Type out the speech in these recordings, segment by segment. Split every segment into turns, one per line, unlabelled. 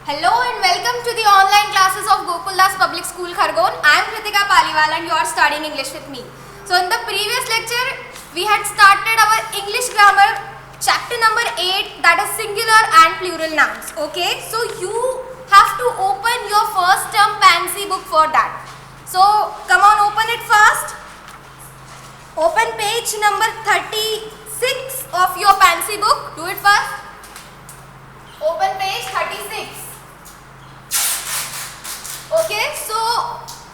Hello and welcome to the online classes of Gokuldas Public School Khargon. I am Kritika Paliwal and you are studying English with me. So in the previous lecture we had started our English grammar chapter number 8, that is singular and plural nouns. Okay, so you have to open your first term fancy book for that. So come on, open it fast. Open page number 36 of your fancy book. Do it fast. Open page 36. Okay, so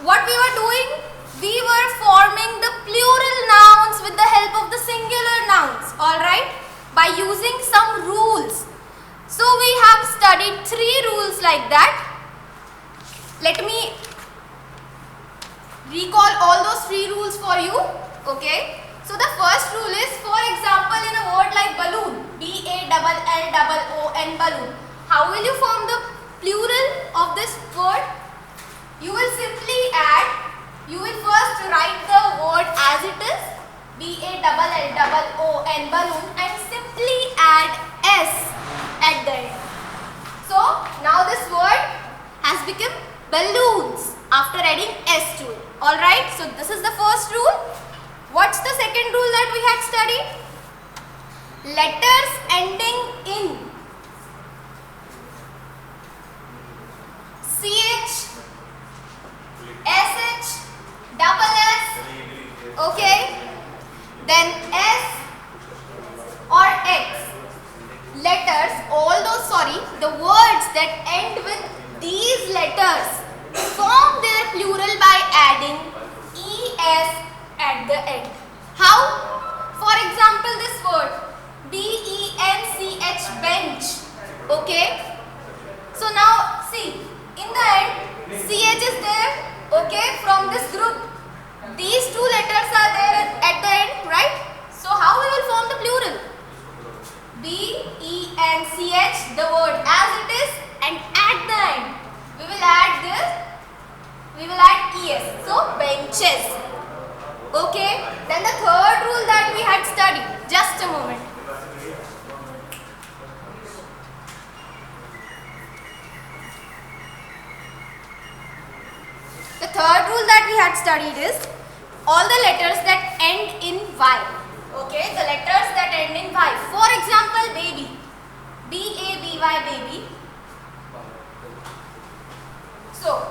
what we were doing, we were forming the plural nouns with the help of the singular nouns, alright, by using some rules. So we have studied 3 rules like that. Let me recall all those 3 rules for you. Okay, so the first rule is, for example, in a word like balloon, B-A-L-L-O-N, balloon, how will you form the plural of this word? You will simply add, you will first write the word as it is, B-A-L-L-O-N, balloon, and simply add S at the end. So now this word has become balloons after adding S to it. Alright, so this is the first rule. What's the second rule that we had studied? Letters ending in CH, SH, double S, okay, then S or X. Letters, the words that end with these letters form their plural by adding ES at the end. How? For example, this word B-E-N-C-H, bench. Okay. So now see, in the end, CH is there. Okay, from this group. These 2 letters are there at the end, right? So how we will form the plural? B-E-N-C-H, the word as it is, and at the end we will add this. We will add ES. So benches. Okay. Then the third rule that we had studied. Just a moment. The third rule that we had studied is all the letters that end in Y. Okay, the letters that end in Y. For example, baby. B-A-B-Y, baby. So,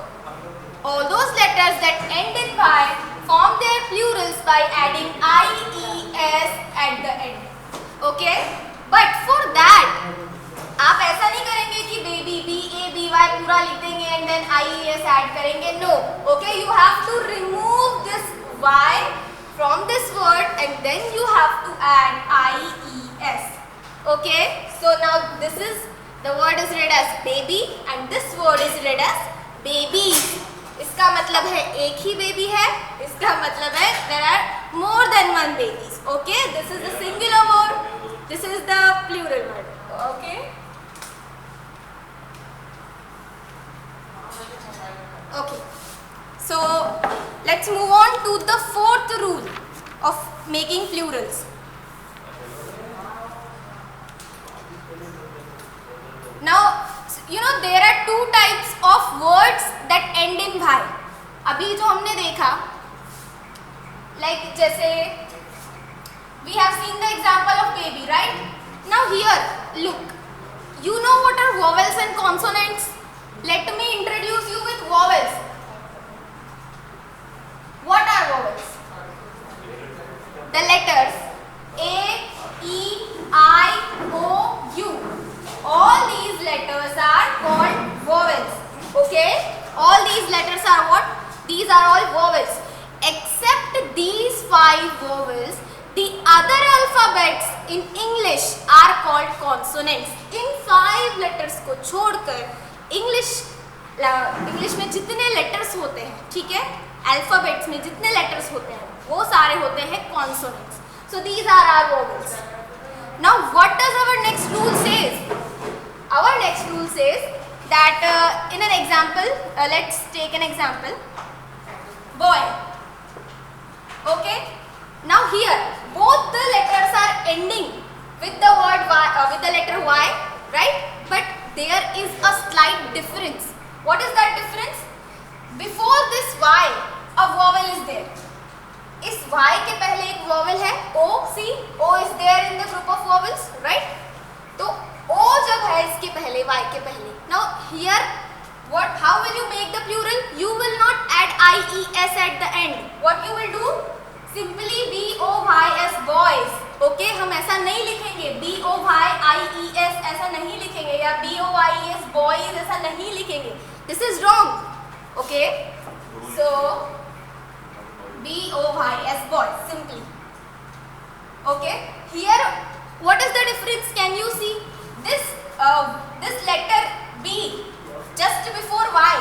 all those letters that end in Y form their plurals by adding I-E-S at the end. Okay, but for that, आप ऐसा नहीं करेंगे कि baby B-A-B-Y पूरा लिख देंगे and then I-E-S add करेंगे. No. Okay, you have to remove this Y from this word and then you have to add I-E-S. Okay, so now this is, the word is read as baby and this word is read as babies. इसका मतलब है एक ही baby है, इसका मतलब है there are more than one babies. Okay, this is the singular word, this is the plural word. Okay. Okay, so let's move on to the fourth rule of making plurals. Now, you know there are 2 types of words that end in Y. अभी जो हमने देखा, like जैसे we have seen the example of baby, right? Now here, look, you know what are vowels and consonants? Let me introduce you with vowels. What are vowels? The letters A, E, I, O, U. All these letters are called vowels. Okay? All these letters are what? These are all vowels. Except these 5 vowels, the other alphabets in English are called consonants. In 5 letters को छोड़कर English में जितने letters होते हैं, ठीक है, alphabets में जितने लेटर्स होते हैं वो सारे होते हैं consonants. So these are our vowels. Now what does our next rule says? Our next rule says that in an example, let's take an example, boy. Okay, now here both the letters are ending with the word Y, with the letter Y, right? But there is a slight difference. What is that difference? Before this Y, a vowel is there. इस Y के पहले एक vowel है O. See, O is there in the group of vowels, right? तो O जब है इसके पहले, Y के पहले. Now here, how will you make the plural? You will not add IES at the end. What you will do? Simply BOYS, boys. Okay, हम ऐसा नहीं लिखेंगे. BOYIES ऐसा नहीं लिखेंगे, या BOYES, boys ऐसा नहीं लिखेंगे. This is wrong. Okay, so BOYS, boys, simply. Okay, here what is the difference? Can you see this letter B just before Y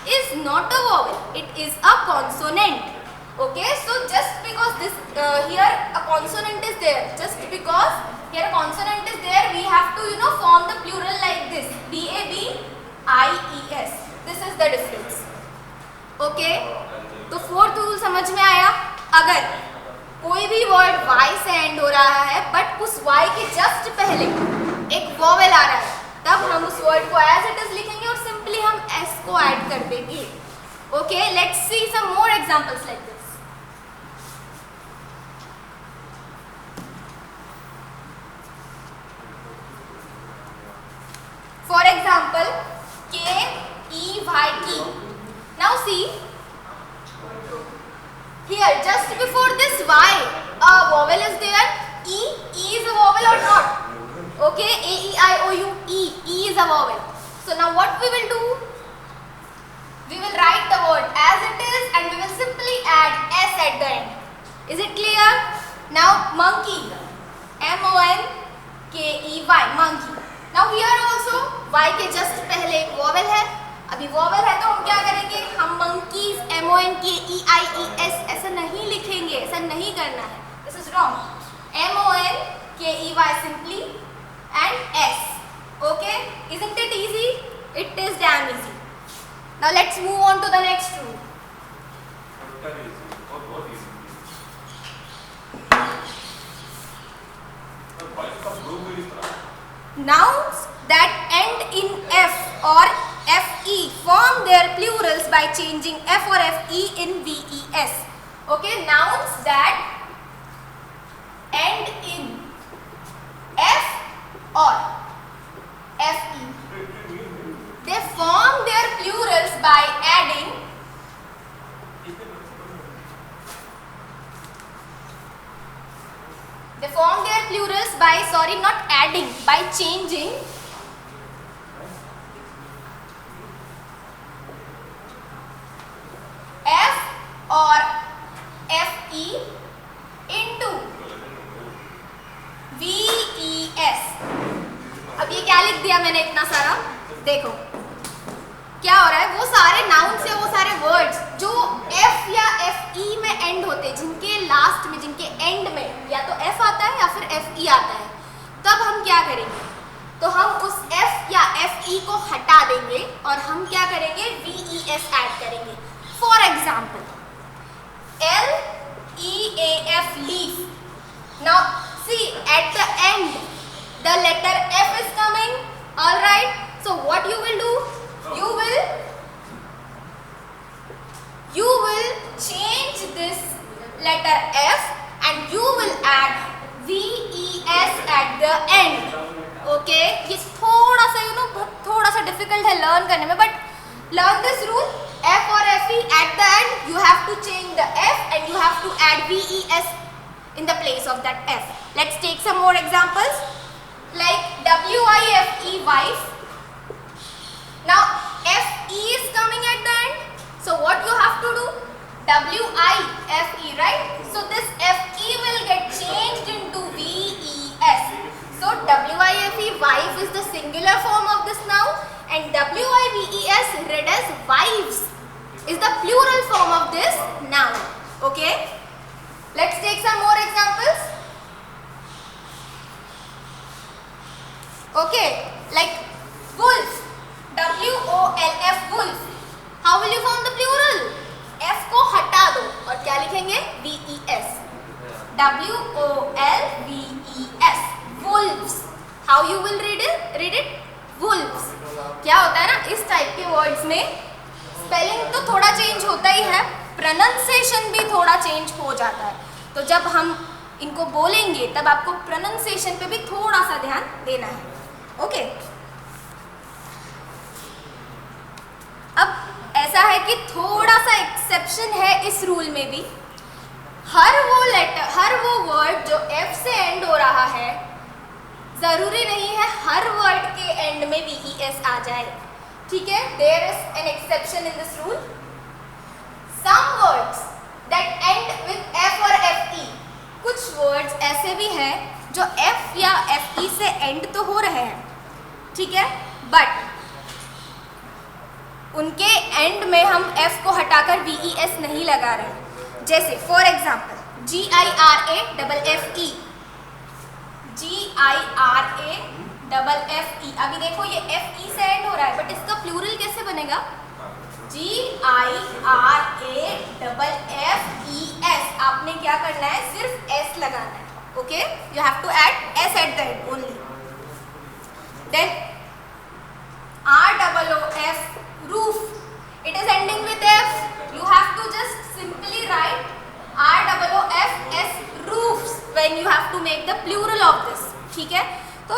is not a vowel, it is a consonant. Okay, so just because this here a consonant is there, just because here a consonant is there, we have to form the plural like this, BABIES. This is the difference. Okay, तो fourth rule समझ में आया? अगर कोई भी word Y से and हो रहा है बट उस Y के जस्ट पहले एक वॉवेल आ रहा है, तब हम उस वर्ड को एज इट इज लिखेंगे और सिंपली हम S को ऐड कर देंगे. Okay, let's see some more examples like this. For example, KEY. Now see, here just before this Y, a vowel is there. E is a vowel or not? Okay, AEIOU, E is a vowel. So now what we will do? We will write the word as it is and we will simply add S at the end. Is it clear? Now monkey, MONKEY, monkey. Now here also Y के just पहले एक vowel है. अभी vowel है तो हम क्या करेंगे? हम monkeys, MONKEYES ऐसा नहीं लिखेंगे, ऐसा नहीं करना है. This is wrong. MONKEY simply and S. Okay? Isn't it easy? It is damn easy. Now let's move on to the next rule. Nouns that end in F or FE form their plurals by changing F or FE in VES. Okay, nouns that end in F or FE, they form their plurals by adding by changing F or FE into VES. अब ये क्या लिख दिया मैंने इतना सारा? देखो क्या हो रहा है, वो सारे नाउन्स या वो सारे वर्ड्स जो F या FE में एंड होते, जिनके लास्ट में, जिनके एंड में या तो F आता है या फिर FE आता है, तब हम क्या करेंगे? तो हम उस F या FE को हटा देंगे और हम क्या करेंगे? VES ऐड करेंगे. For example LEAF, leaf. Now see, at the end the letter F is coming. All right, so what you will do? You will change this letter F and you will add VES at the end. Okay, ये थोड़ा सा थोड़ा सा difficult है learn करने में, but learn this rule. F or FE at the end, you have to change the F and you have to add VES in the place of that F. Let's take some more examples like WIFE, wife. Now FE is coming at the end, so what you have to do? WIFE, right? So this FE will get changed into VES. So WIFE, wife is the singular form of this noun and WIVES, read as wives, is the plural form of this noun. Okay? Let's take some more examples. Okay, like wolf, WOLF, wolf. How will you form the plural? F को हटा दो और क्या लिखेंगे? VES. WOLVES, wolves. How you will read it? Wolves. क्या होता है ना, इस टाइप के वर्ड्स में स्पेलिंग तो थोड़ा चेंज होता ही है, प्रोनाउंसिएशन भी थोड़ा चेंज हो जाता है। तो जब हम इनको बोलेंगे तब आपको प्रोनाउंसिएशन पे भी थोड़ा सा ध्यान देना है। ओके, अब ऐसा है कि थोड़ा सा एक्सेप्शन है इस रूल में भी। हर वो वर्ड जो F से एंड हो रहा है, जरूरी नहीं है हर वर्ड के एंड में VES आ जाए, ठीक है। There is an exception in this rule. Some words that end with F और FE, कुछ वर्ड्स ऐसे भी हैं जो F या FE से एंड तो हो रहे हैं, ठीक है, बट उनके एंड में हम F को हटाकर VES नहीं लगा रहे। जैसे फॉर एग्जाम्पल GIRAFFE, GIRAFFE। अभी देखो ये FE से एंड हो रहा है, बट इसका प्लूरल कैसे बनेगा? GIRAFFES। आपने क्या करना है, सिर्फ S लगाना है। Okay, you have to add S at the end only. Then ROOF, roof, it is ending with F. You have to just simply write ROOFS, roofs, when you have to make the plural of this, ठीक है। तो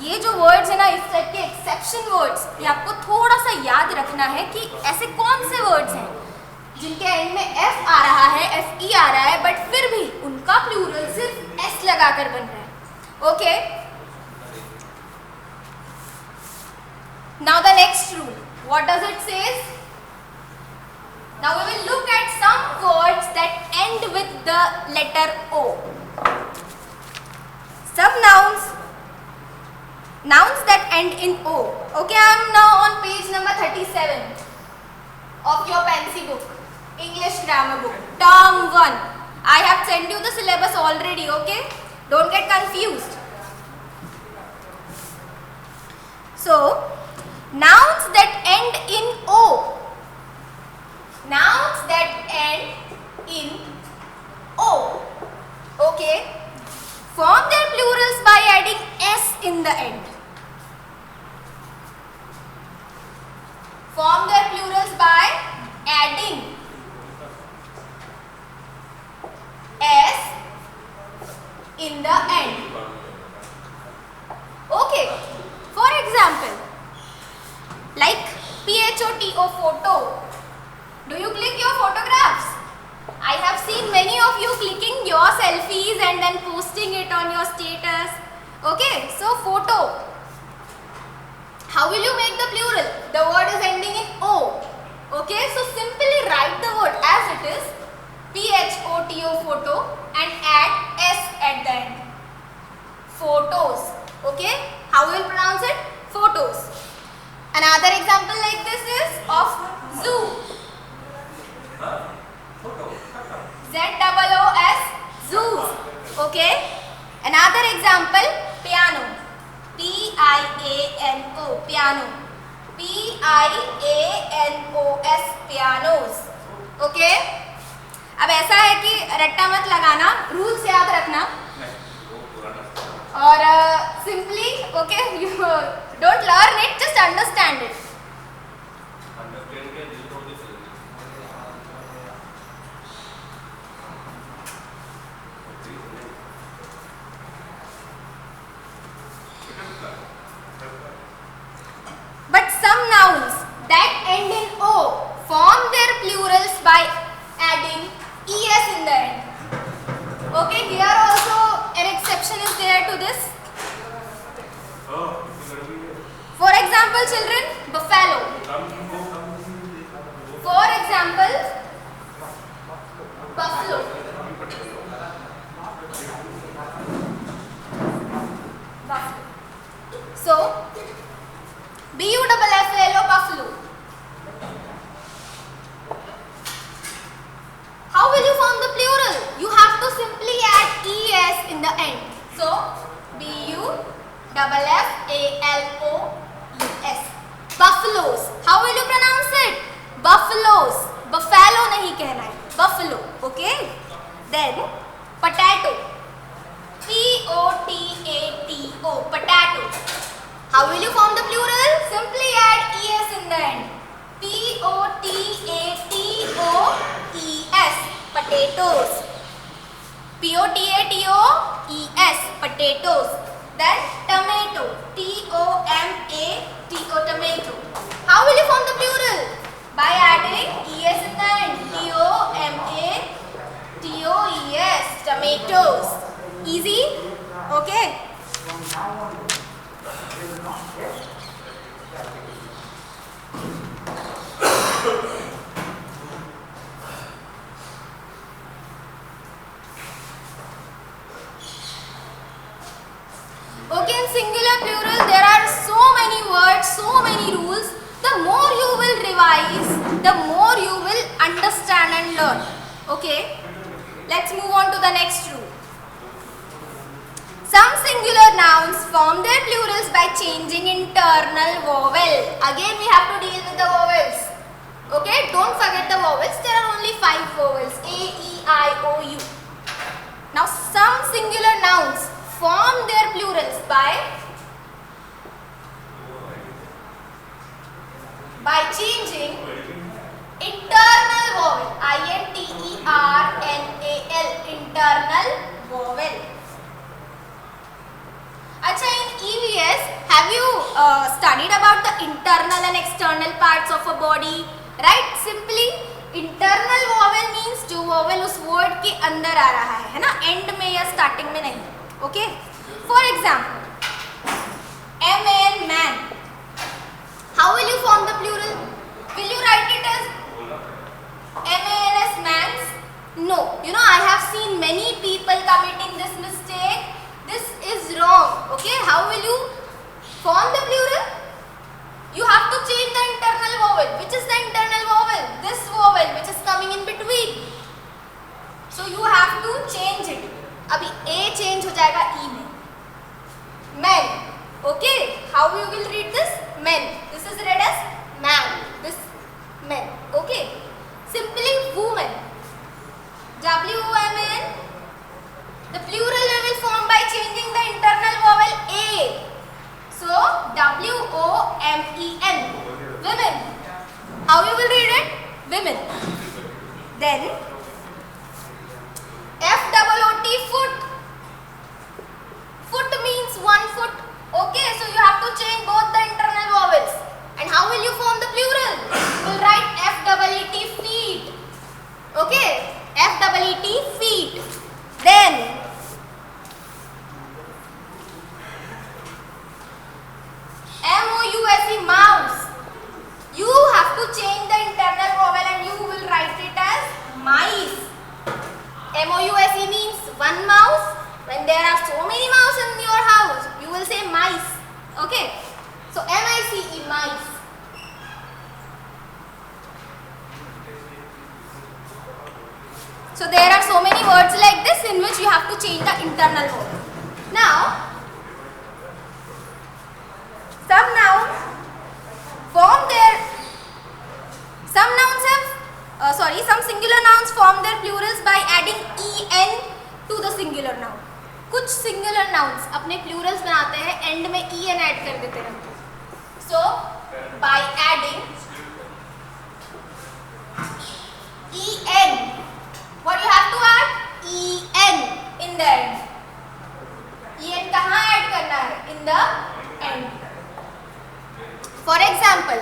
ये जो words है ना, इस type के exception words, ये आपको थोड़ा सा याद रखना है कि ऐसे कौन से वर्ड्स हैं जिनके एंड में F आ रहा है, FE आ रहा है, बट फिर भी उनका प्लूरल सिर्फ S लगाकर बन रहा है। Okay, now the next rule, what does it says? Now we will look at some words that end with the letter O. Some nouns that end in O. Okay, I am now on page number 37 of your Pansy book, English grammar book, term 1. I have sent you the syllabus already, okay? Don't get confused. So, nouns that end in O. Nouns that end in O. Okay. Form their plurals by adding S in the end. Form their plurals by adding S in the end. Okay. For example, like PHOTO, photo. Do you click your photographs? I have seen many of you clicking your selfies and then posting it on your status. Okay, so photo. How will you make the plural? The word is ending in O. Okay, so simply write the word as it is, PHOTO, photo, and add S at the end. Photos. Okay, how will you pronounce it? Photos. Another example like this is of zoo. ZOOS, zoos. Okay. Another example, piano. PIANO, piano. PIANOS, pianos. Okay. अब ऐसा है कि रट्टा मत लगाना, rules याद रखना और simply, okay, you don't learn it, just understand it. But some nouns that end in O form their plurals by adding ES in the end. Okay, here also an exception is there to this. For example, children, buffalo. For example, buffalo. Buffalo. So, BUFFALO, buffalo. How will you form the plural? You have to simply add ES in the end. So, BUFFALOUS. Buffaloes. How will you pronounce it? Buffaloes. Buffalo नहीं कहना है. Buffalo. Okay? Then, potato. POTATO. Potato. How will you form the plural? Simply add es in the end. P-O-T-A-T-O-E-S. Potatoes. P-O-T-A-T-O-E-S. Potatoes. Then tomato. T-O-M-A-T-O. Tomato. How will you form the plural? By adding es in the end. T-O-M-A-T-O-E-S. Tomatoes. Easy? Okay. Okay, in singular plural there are so many words, so many rules. The more you will revise, the more you will understand and learn. Okay, let's move on to the next rule. Some singular nouns form their plurals by changing internal vowel. Again we have to deal with the vowels. Okay, don't forget the vowels. There are only 5 vowels: A, E, I, O, U. Now some singular nouns form their plurals by changing internal vowel. I-N-T-E-R-N-A-L. Internal vowel. Acha, in EVS, have you studied about the internal and external parts of a body? Right? Simply internal vowel means जो vowel उस word के अंदर आ रहा है ना, end में या starting में नहीं. Okay? For example, M-A-N, man. How will you form the plural? Will you write it as M-A-N as mans? No. You know, I have seen many people committing this mistake. This is wrong. Okay? How will you form the plural? You have to change the internal vowel. Which is the internal vowel? This vowel which is coming in between. So you have to change it. अभी A change हो जाएगा E में. Men. Okay? How you will read this? Men. This is read as man. This men. Okay? Simply woman. W-O-M-A-N. The plural we will form by changing the internal vowel A. So W-O-M-E-N. Women. How you will read it? Women. Then F-O-O-T, foot. Foot means 1 foot. Okay, so you have to change both the internal vowels. And how will you form the plural? You will write F-E-E-T, feet. Okay, F-E-E-T, feet. Then M-O-U-S-E, mouse. You have to change the internal vowel and you will write it as mice. M-O-U-S-E means 1 mouse. When there are so many mouse in your house, you will say mice. Okay? So M-I-C-E, mice. So there are so many words like this in which you have to change the internal vowel. Now, some nouns some singular nouns form their plurals by adding en to the singular noun. कुछ singular nouns अपने plurals बनाते हैं end में en add कर देते हैं. So by adding en, what you have to add? En in the end. En कहाँ add करना है? In the end. For example,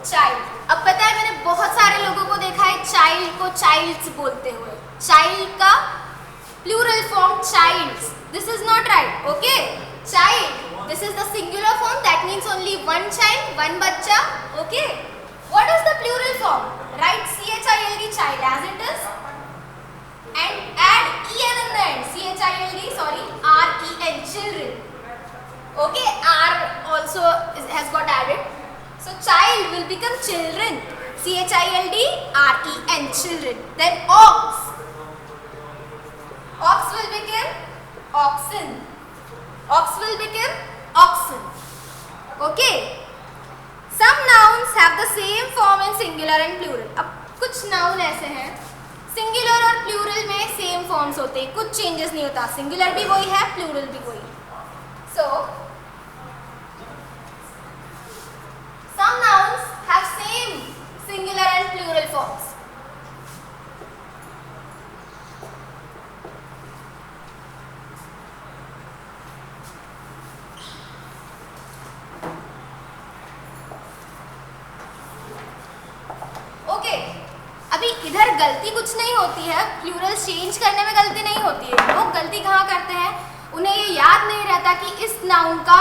child. अब पता है मैंने बहुत सारे लोगों को देखा है child को childs बोलते हुए. Child का plural form childs. This is not right. Okay? Child. This is the singular form. That means only one child, one bachcha. Okay? What is the plural form? Write child, child as it is. And add en in the end. Child, sorry, ren, children. Okay? R also has got added. So child will become children. C-H-I-L-D-R-E-N, children. Then ox. Ox will become oxen. Ox will become oxen. Okay. Some nouns have the same form in singular and plural. अब कुछ noun ऐसे हैं singular और plural में same forms होते हैं, कुछ changes नहीं होता, सिंगुलर भी वही है, प्लूरल भी वही। So some nouns have same singular and plural forms. अभी इधर गलती कुछ नहीं होती है, प्लूरल चेंज करने में गलती नहीं होती है। लोग गलती कहाँ करते हैं, उन्हें ये याद नहीं रहता कि इस नाउन का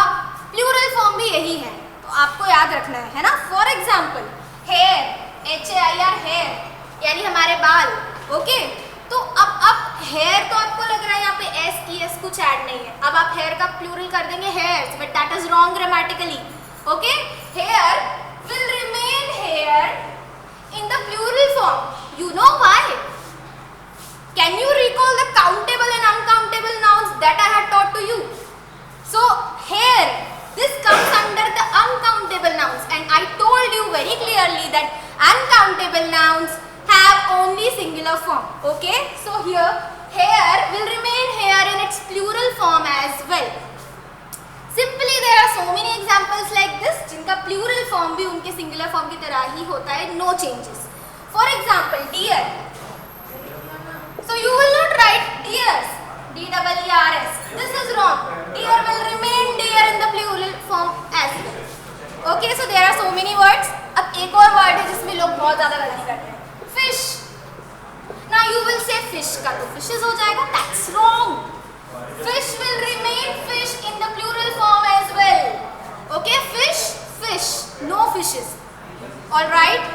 प्लूरल फॉर्म भी यही है, तो आपको याद रखना है ना। For example hair, HAIR hair, यानी हमारे बाल। ओके, तो अब हेयर तो आपको लग रहा है यहाँ पे SES कुछ ऐड नहीं है, अब आप हेयर का प्लूरल कर देंगे hairs, but that is wrong grammatically. Okay, hair will remain hair in the plural form. You know why? Can you recall the countable and uncountable nouns that I had taught to you? So here this comes under the uncountable nouns, and I told you very clearly that uncountable nouns have only singular form. Okay, so here hair will remain hair in its plural form as well. Simply there are so many examples like this जिनका plural form भी उनके singular form की तरह ही होता है, no changes. For example, deer. So you will not write deers, DEERS. This is wrong. Deer will remain deer in the plural form as well. Okay, so there are so many words. अब एक और word है जिसमें लोग बहुत ज़्यादा गलती करते हैं, fish. Now you will say fish का तो fishes हो जाएगा, that's wrong. Fish will remain fish in the plural form as well. Okay, fish, fish, no fishes. All right.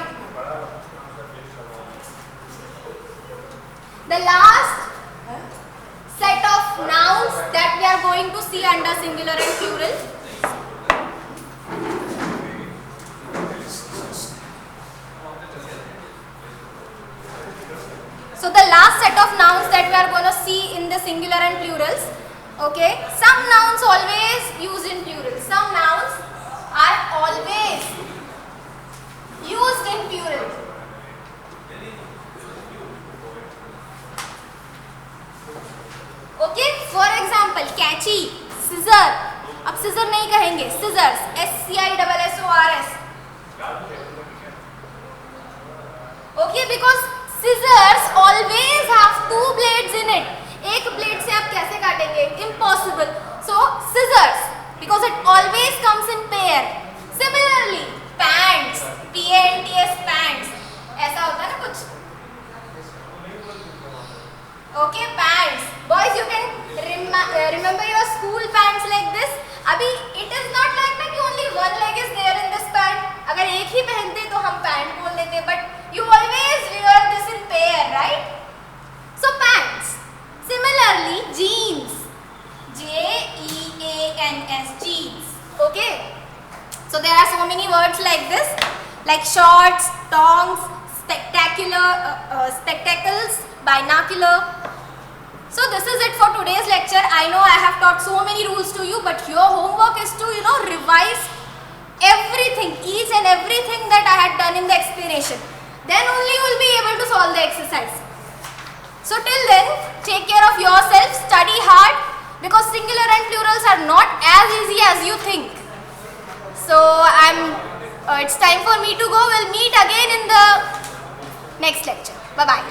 The last set of nouns that we are going to see under singular and plural. So the last set of nouns that we are going to see in the singular and plurals. Okay, some nouns always used in plural. Some nouns are always used in plural. Okay, for example, कैंची, scissor. अब scissor नहीं कहेंगे, scissors, SCISSORS. Okay, because scissors always have two blades in it. एक blade से आप कैसे काटेंगे? Impossible. So scissors, because it always comes in pair. Similarly, pants, PANTS, pants. ऐसा होता है ना कुछ? Okay, pants. Boys, you can remember your school pants like this. अभी it is not like that कि only one leg is there in this pant. अगर एक ही पहनते तो हम pant बोल देते, but you always wear this in pair, right? So pants. Similarly, jeans. JEANS, jeans. Okay. So there are so many words like this, like shorts, tongs, spectacles, binocular. So this is it for today's lecture. I know I have taught so many rules to you, but your homework is to revise everything, each and everything that I had done in the explanation. Then only you will be able to solve the exercise. So till then, take care of yourself, study hard, because singular and plurals are not as easy as you think. So it's time for me to go. We'll meet again in the next lecture. Bye bye.